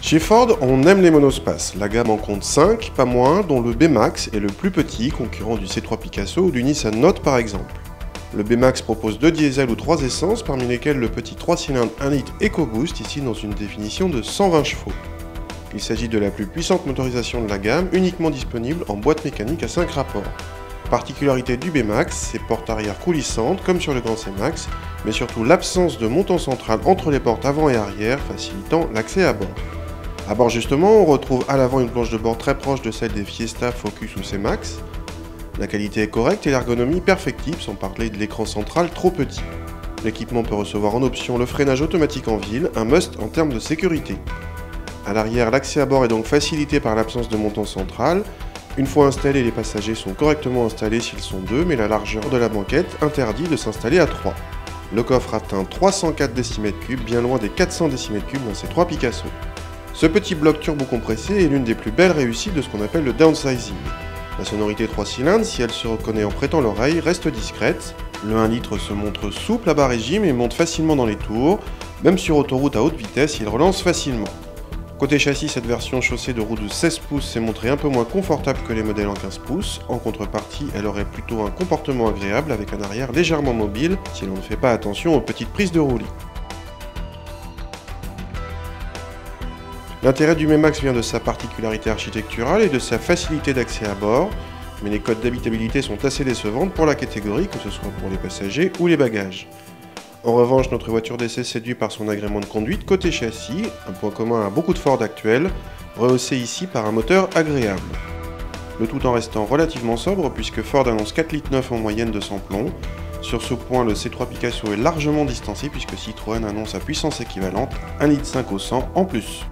Chez Ford, on aime les monospaces. La gamme en compte 5, pas moins, dont le B-Max est le plus petit, concurrent du C3 Picasso ou du Nissan Note par exemple. Le B-Max propose 2 diesels ou 3 essences, parmi lesquels le petit 3 cylindres 1 litre EcoBoost, ici dans une définition de 120 chevaux. Il s'agit de la plus puissante motorisation de la gamme, uniquement disponible en boîte mécanique à 5 rapports. Particularité du B-Max, ses portes arrière coulissantes, comme sur le Grand C-Max, mais surtout l'absence de montant central entre les portes avant et arrière, facilitant l'accès à bord. À bord justement, on retrouve à l'avant une planche de bord très proche de celle des Fiesta, Focus ou C-Max. La qualité est correcte et l'ergonomie perfectible, sans parler de l'écran central trop petit. L'équipement peut recevoir en option le freinage automatique en ville, un must en termes de sécurité. À l'arrière, l'accès à bord est donc facilité par l'absence de montant central. Une fois installés, les passagers sont correctement installés s'ils sont 2, mais la largeur de la banquette interdit de s'installer à 3. Le coffre atteint 304 décimètres cubes, bien loin des 400 décimètres cubes dans C3 Picasso. Ce petit bloc turbo-compressé est l'une des plus belles réussites de ce qu'on appelle le downsizing. La sonorité 3 cylindres, si elle se reconnaît en prêtant l'oreille, reste discrète. Le 1 litre se montre souple à bas régime et monte facilement dans les tours. Même sur autoroute à haute vitesse, il relance facilement. Côté châssis, cette version chaussée de roues de 16 pouces s'est montrée un peu moins confortable que les modèles en 15 pouces. En contrepartie, elle aurait plutôt un comportement agréable avec un arrière légèrement mobile si l'on ne fait pas attention aux petites prises de roulis. L'intérêt du B-Max vient de sa particularité architecturale et de sa facilité d'accès à bord, mais les codes d'habitabilité sont assez décevantes pour la catégorie, que ce soit pour les passagers ou les bagages. En revanche, notre voiture d'essai séduit par son agrément de conduite côté châssis, un point commun à beaucoup de Ford actuels, rehaussé ici par un moteur agréable. Le tout en restant relativement sobre puisque Ford annonce 4,9 litres en moyenne de sans-plomb. Sur ce point, le C3 Picasso est largement distancé puisque Citroën annonce à puissance équivalente 1,5 litre au 100 en plus.